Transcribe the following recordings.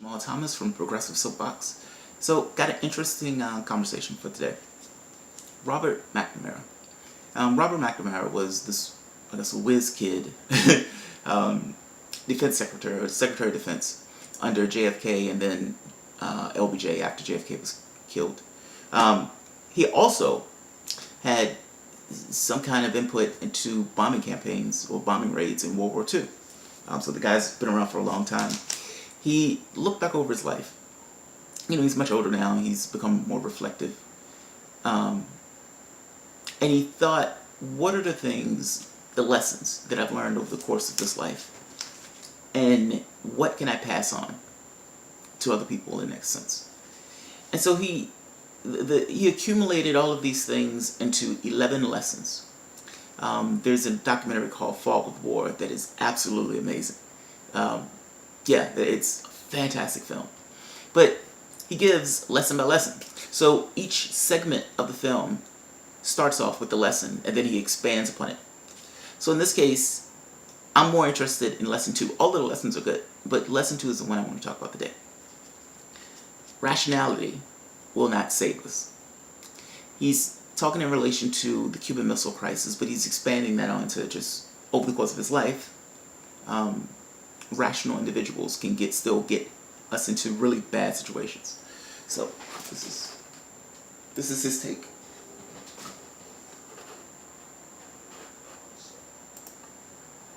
Thomas from Progressive Soapbox. So, got an interesting conversation for today. Robert McNamara. Robert McNamara was this, I guess, a whiz kid defense secretary, or Secretary of Defense under JFK and then LBJ after JFK was killed. He also had some kind of input into bombing campaigns or bombing raids in World War II. So the guy's been around for a long time. He looked back over his life. He's much older now. He's become more reflective. And he thought, what are the lessons that I've learned over the course of this life? And what can I pass on to other people in the next sense? And so he accumulated all of these things into 11 lessons. There's a documentary called Fog of War that is absolutely amazing. It's a fantastic film. But he gives lesson by lesson. So each segment of the film starts off with the lesson and then he expands upon it. So in this case, I'm more interested in lesson 2. All of the lessons are good, but lesson 2 is the one I want to talk about today. Rationality will not save us. He's talking in relation to the Cuban Missile Crisis, but he's expanding that onto just over the course of his life. Rational individuals can still get us into really bad situations. So this is his take.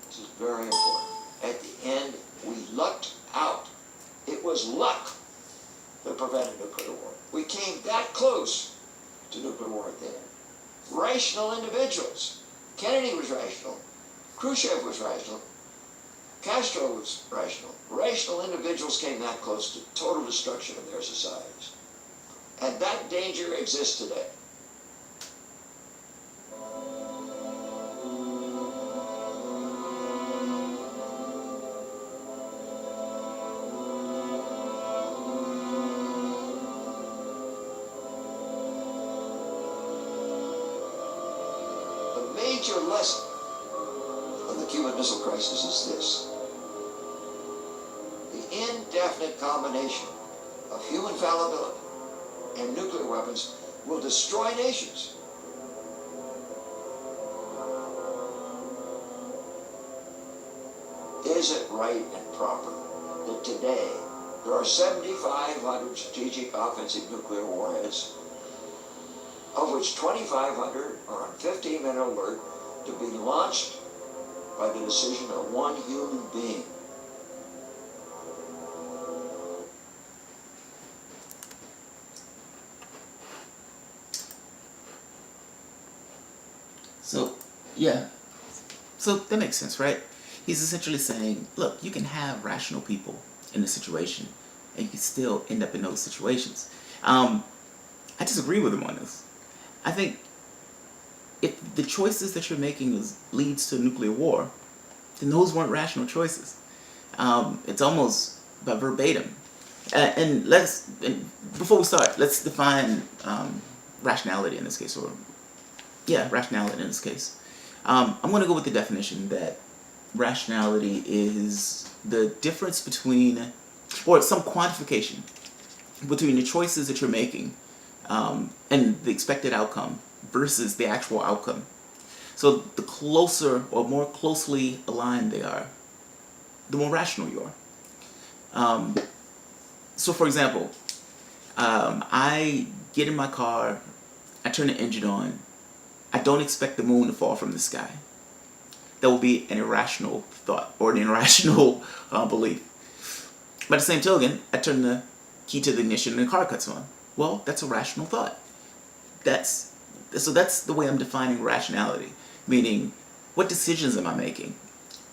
This is very important. At the end, we lucked out. It was luck that prevented nuclear war. We came that close to nuclear war at the end. Rational individuals. Kennedy was rational. Khrushchev was rational. Castro was rational. Rational individuals came that close to total destruction of their societies. And that danger exists today. The major lesson of the Cuban Missile Crisis is this: the indefinite combination of human fallibility and nuclear weapons will destroy nations. Is it right and proper that today there are 7,500 strategic offensive nuclear warheads, of which 2,500 are on 15-minute alert to be launched by the decision of one human being? So that makes sense, right? He's essentially saying, look, you can have rational people in a situation and you can still end up in those situations. I disagree with him on this. I think if the choices that you're making leads to nuclear war, then those weren't rational choices. It's almost by verbatim. And before we start, let's define rationality in this case, rationality in this case. I'm going to go with the definition that rationality is the difference between, or some quantification between the choices that you're making and the expected outcome versus the actual outcome. So the closer or more closely aligned they are, the more rational you are. So for example, I get in my car, I turn the engine on, I don't expect the moon to fall from the sky. That will be an irrational thought or an irrational belief. By the same token, I turn the key to the ignition and the car cuts on. Well, that's a rational thought. That's the way I'm defining rationality. Meaning, what decisions am I making?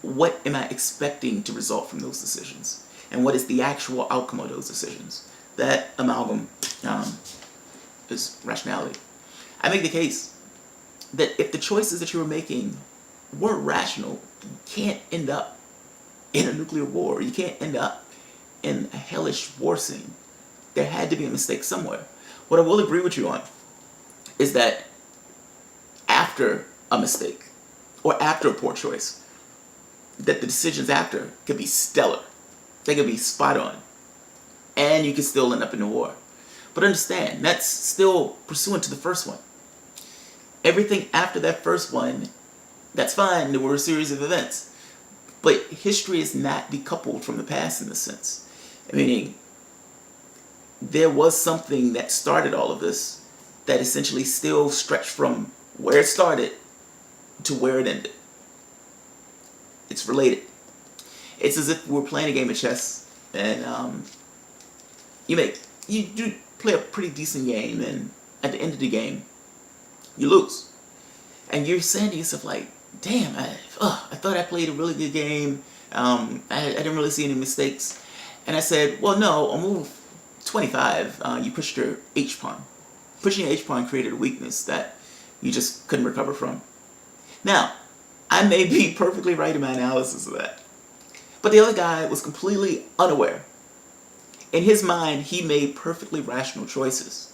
What am I expecting to result from those decisions? And what is the actual outcome of those decisions? That amalgam is rationality. I make the case that if the choices that you were making were rational, you can't end up in a nuclear war. You can't end up in a hellish war scene. There had to be a mistake somewhere. What I will agree with you on is that after a mistake or after a poor choice, that the decisions after could be stellar. They could be spot on. and you can still end up in a war. But understand, that's still pursuant to the first one. Everything after that first one, that's fine. There were a series of events. But history is not decoupled from the past in this sense. Meaning, there was something that started all of this that essentially still stretched from where it started to where it ended. It's related. It's as if we're playing a game of chess, and you do play a pretty decent game, and at the end of the game, you lose, and you're saying to yourself like, "Damn, I thought I played a really good game. I didn't really see any mistakes." And I said, "Well, no, on move 25, you pushed your H pawn. Pushing your H pawn created a weakness that you just couldn't recover from." Now, I may be perfectly right in my analysis of that, but the other guy was completely unaware. In his mind, he made perfectly rational choices.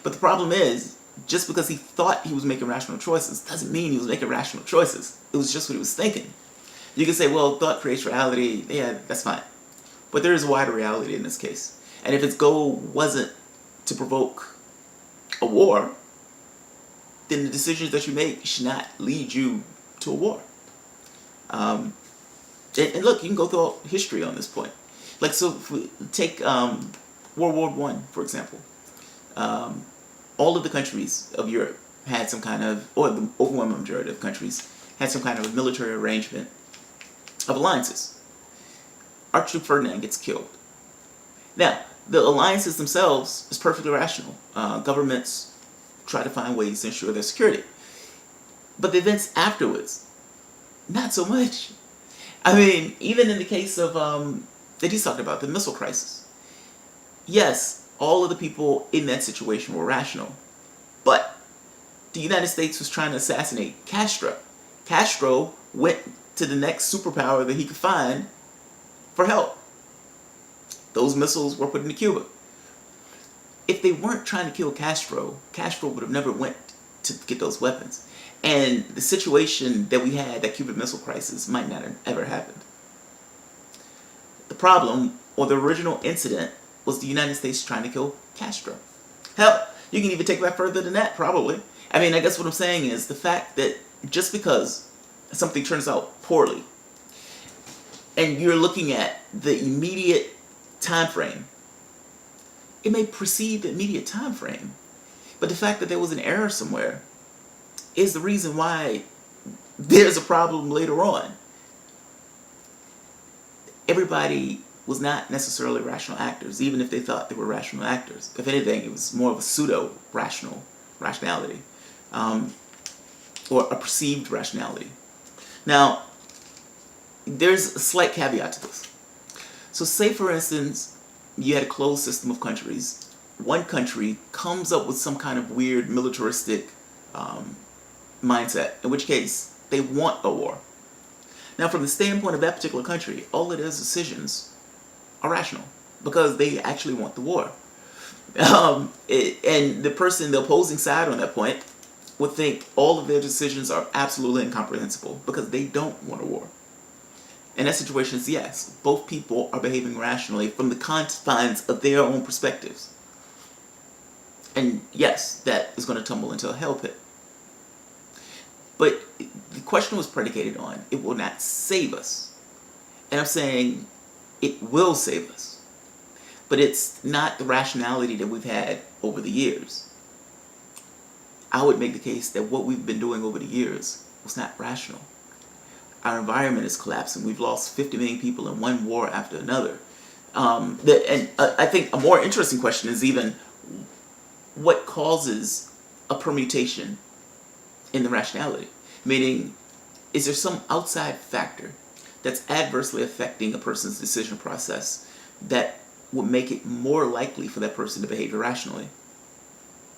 But the problem is, just because he thought he was making rational choices doesn't mean he was making rational choices. It was just what he was thinking. You can say, well, thought creates reality. Yeah, that's fine. But there is a wider reality in this case. And if its goal wasn't to provoke a war, then the decisions that you make should not lead you to a war. And look, you can go through history on this point. Like, so if we take World War I, for example. All of the countries of Europe had some kind of, or the overwhelming majority of countries had some kind of military arrangement of alliances. Archduke Ferdinand gets killed. Now, the alliances themselves is perfectly rational. Governments try to find ways to ensure their security. But the events afterwards, not so much. I mean, even in the case of, that he's talking about, the missile crisis. Yes, all of the people in that situation were rational. But the United States was trying to assassinate Castro. Castro went to the next superpower that he could find for help. Those missiles were put into Cuba. If they weren't trying to kill Castro, Castro would have never went to get those weapons. And the situation that we had, that Cuban Missile Crisis, might not have ever happened. The problem, or the original incident, was the United States trying to kill Castro. Hell, you can even take it back further than that, probably. I mean, I guess what I'm saying is the fact that just because something turns out poorly, and you're looking at the immediate time frame, it may precede the immediate time frame, but the fact that there was an error somewhere is the reason why there's a problem later on. Everybody was not necessarily rational actors, even if they thought they were rational actors. If anything, it was more of a pseudo-rationality, or a perceived rationality. Now, there's a slight caveat to this. So say, for instance, you had a closed system of countries. One country comes up with some kind of weird militaristic mindset, in which case they want a war. Now, from the standpoint of that particular country, all of their decisions are rational because they actually want the war. And the person, the opposing side on that point, would think all of their decisions are absolutely incomprehensible because they don't want a war. In that situation, yes, both people are behaving rationally from the confines of their own perspectives. And yes, that is going to tumble into a hell pit. But the question was predicated on, it will not save us. And I'm saying it will save us. But it's not the rationality that we've had over the years. I would make the case that what we've been doing over the years was not rational. Our environment is collapsing. We've lost 50 million people in one war after another. I think a more interesting question is even what causes a permutation in the rationality? Meaning, is there some outside factor that's adversely affecting a person's decision process that would make it more likely for that person to behave irrationally?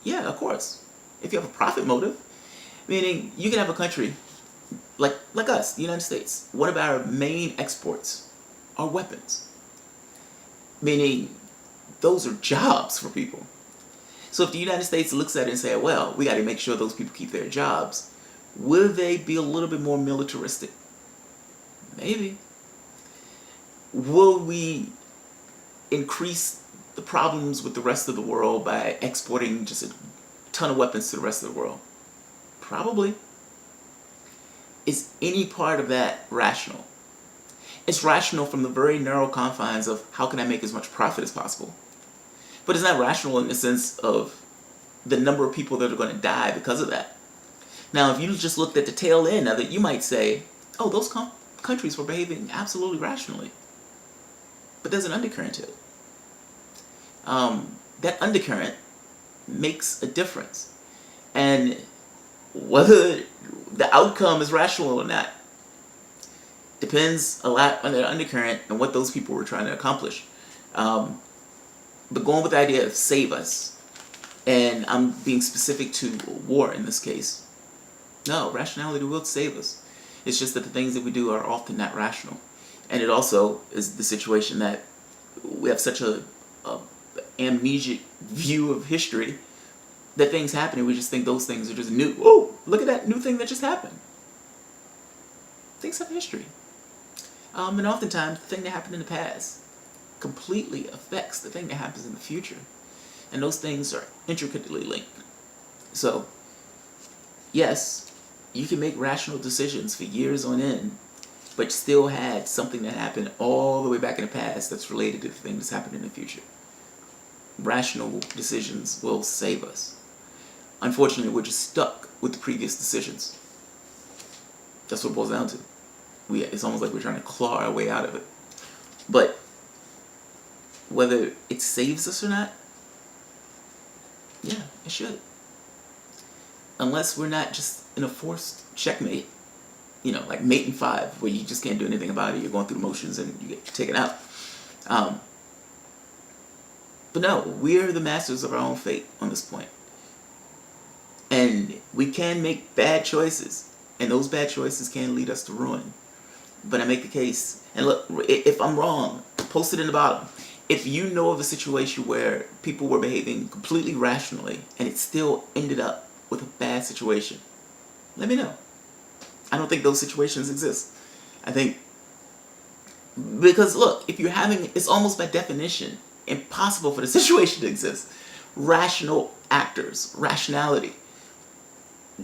Yeah, of course. If you have a profit motive, meaning you can have a country like us, the United States. One of our main exports are weapons. Meaning, those are jobs for people. So if the United States looks at it and say, well, we got to make sure those people keep their jobs, will they be a little bit more militaristic? Maybe. Will we increase the problems with the rest of the world by exporting just a ton of weapons to the rest of the world? Probably. Is any part of that rational? It's rational from the very narrow confines of how can I make as much profit as possible. But it's not rational in the sense of the number of people that are going to die because of that. Now, if you just looked at the tail end of it, you might say, oh, those countries were behaving absolutely rationally. But there's an undercurrent to it. That undercurrent makes a difference. And whether the outcome is rational or not depends a lot on that undercurrent and what those people were trying to accomplish. But going with the idea of save us, and I'm being specific to war in this case, no, rationality will save us. It's just that the things that we do are often not rational. And it also is the situation that we have such a amnesic view of history that things happen and we just think those things are just new. Oh, look at that new thing that just happened. Things have history. And oftentimes the thing that happened in the past completely affects the thing that happens in the future. And those things are intricately linked. So, yes, you can make rational decisions for years on end, but still had something that happened all the way back in the past that's related to the thing that's happening in the future. Rational decisions will save us. Unfortunately, we're just stuck with the previous decisions. That's what it boils down to. It's almost like we're trying to claw our way out of it. But whether it saves us or not, yeah, it should. Unless we're not just in a forced checkmate, like mate in 5, where you just can't do anything about it. You're going through the motions and you get taken out. But no, we're the masters of our own fate on this point. And we can make bad choices, and those bad choices can lead us to ruin. But I make the case, and look, if I'm wrong, post it in the bottom. If you know of a situation where people were behaving completely rationally and it still ended up with a bad situation, let me know. I don't think those situations exist. I think, because look, if you're having, it's almost by definition impossible for the situation to exist. Rational actors, rationality.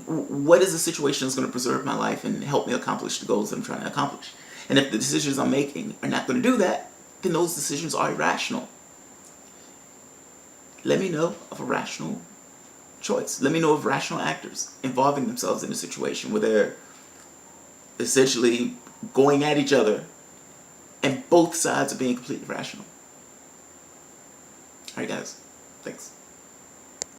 What is the situation that's going to preserve my life and help me accomplish the goals that I'm trying to accomplish? And if the decisions I'm making are not going to do that, then those decisions are irrational. Let me know of a rational choice. Let me know of rational actors involving themselves in a situation where they're essentially going at each other and both sides are being completely rational. Alright guys, thanks.